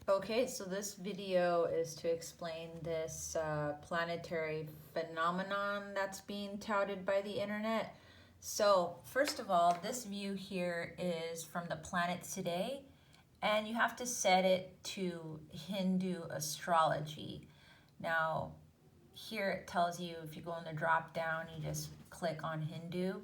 Okay, so this video is to explain this planetary phenomenon that's being touted by the internet. So, first of all, this view here is from the planets today, and you have to set it to Hindu astrology. Now, here it tells you if you go in the drop down, you just click on Hindu,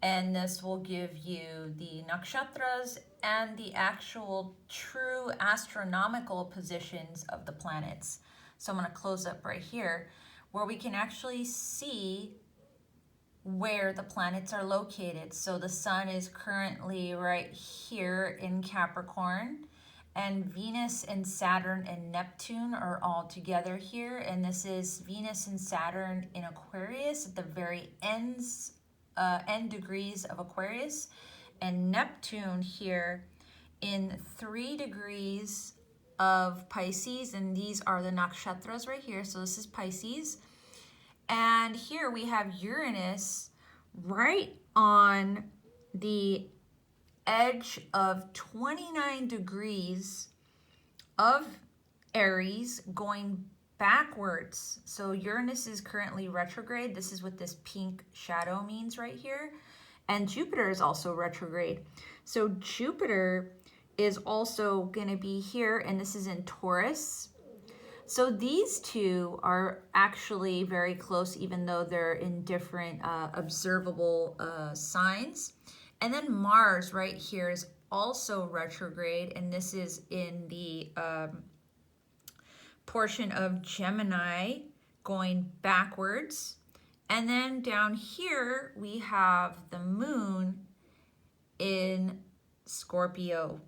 and this will give you the nakshatras and the actual true astronomical positions of the planets. So I'm going to close up right here where we can actually see where the planets are located. So the sun is currently right here in Capricorn, and Venus and Saturn and Neptune are all together here, and this is Venus and Saturn in Aquarius at the very end degrees of Aquarius, and Neptune here in 3 degrees of Pisces, and these are the nakshatras right here. So this is Pisces, and here we have Uranus right on the edge of 29 degrees of Aries going backwards. So Uranus is currently retrograde. This is what this pink shadow means right here. And Jupiter is also retrograde. So Jupiter is also going to be here, and this is in Taurus. So these two are actually very close, even though they're in different observable signs. And then Mars right here is also retrograde, and this is in the portion of Gemini going backwards. And then down here we have the moon in Scorpio.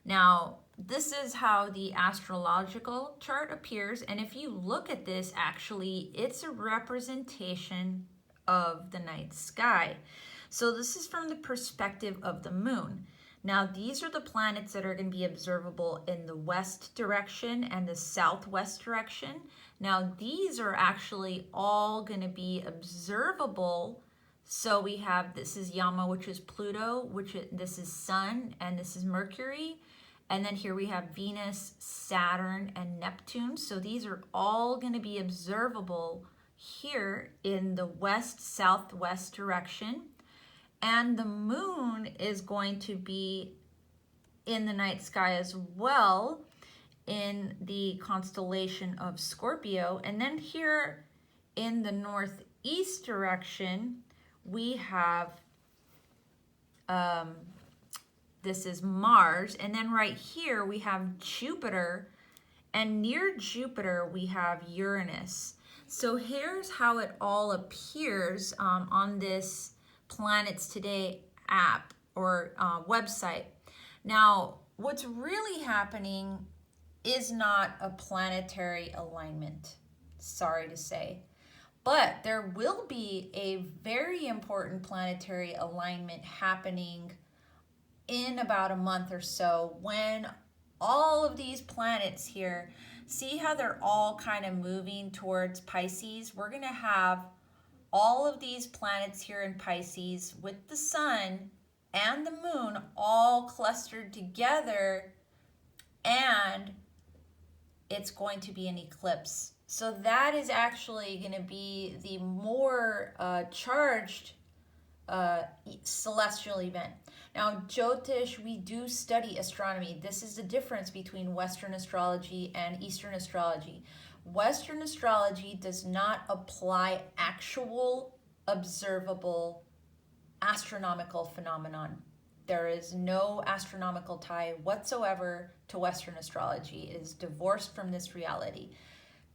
Now, this is how the astrological chart appears, and if you look at this, actually it's a representation of the night sky. So this is from the perspective of the moon. Now, these are the planets that are going to be observable in the west direction and the southwest direction. Now, these are actually all going to be observable. So we have, this is Yama, which is Pluto, this is Sun, and this is Mercury. And then here we have Venus, Saturn, and Neptune. So these are all going to be observable here in the west-southwest direction. And the moon is going to be in the night sky as well in the constellation of Scorpio. And then here in the northeast direction, we have, this is Mars. And then right here we have Jupiter. And near Jupiter, we have Uranus. So here's how it all appears on this Planets Today app or website. Now, what's really happening is not a planetary alignment, sorry to say. But there will be a very important planetary alignment happening in about a month or so when all of these planets here, see how they're all kind of moving towards Pisces? We're going to have all of these planets here in Pisces with the sun and the moon all clustered together, and it's going to be an eclipse. So that is actually going to be the more charged celestial event. Now, jyotish, we do study astronomy. This is the difference between Western astrology and Eastern astrology. Western astrology does not apply actual observable astronomical phenomenon. There is no astronomical tie whatsoever to Western astrology. It is divorced from this reality.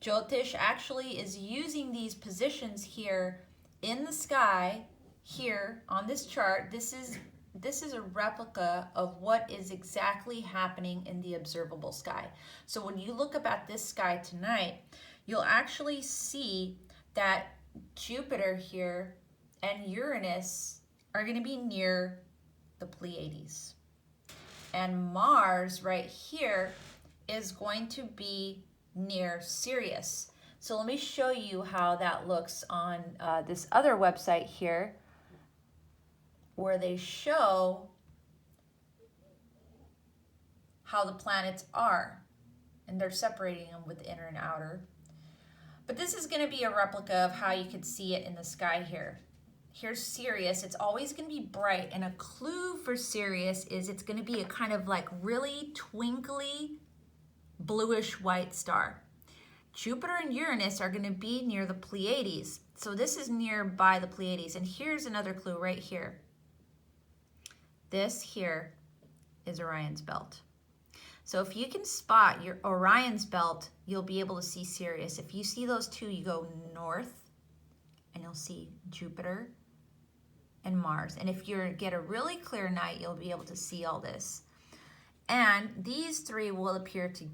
Jyotish actually is using these positions here in the sky, here on this chart. This is a replica of what is exactly happening in the observable sky. So when you look up at this sky tonight, you'll actually see that Jupiter here and Uranus are going to be near the Pleiades. And Mars right here is going to be near Sirius. So let me show you how that looks on this other website here, where they show how the planets are. And they're separating them with inner and outer. But this is going to be a replica of how you could see it in the sky here. Here's Sirius. It's always going to be bright. And a clue for Sirius is it's going to be a kind of like really twinkly, bluish white star. Jupiter and Uranus are going to be near the Pleiades. So this is nearby the Pleiades. And here's another clue right here. This here is Orion's belt. So if you can spot your Orion's belt, you'll be able to see Sirius. If you see those two, you go north and you'll see Jupiter and Mars. And if you get a really clear night, you'll be able to see all this. And these three will appear together.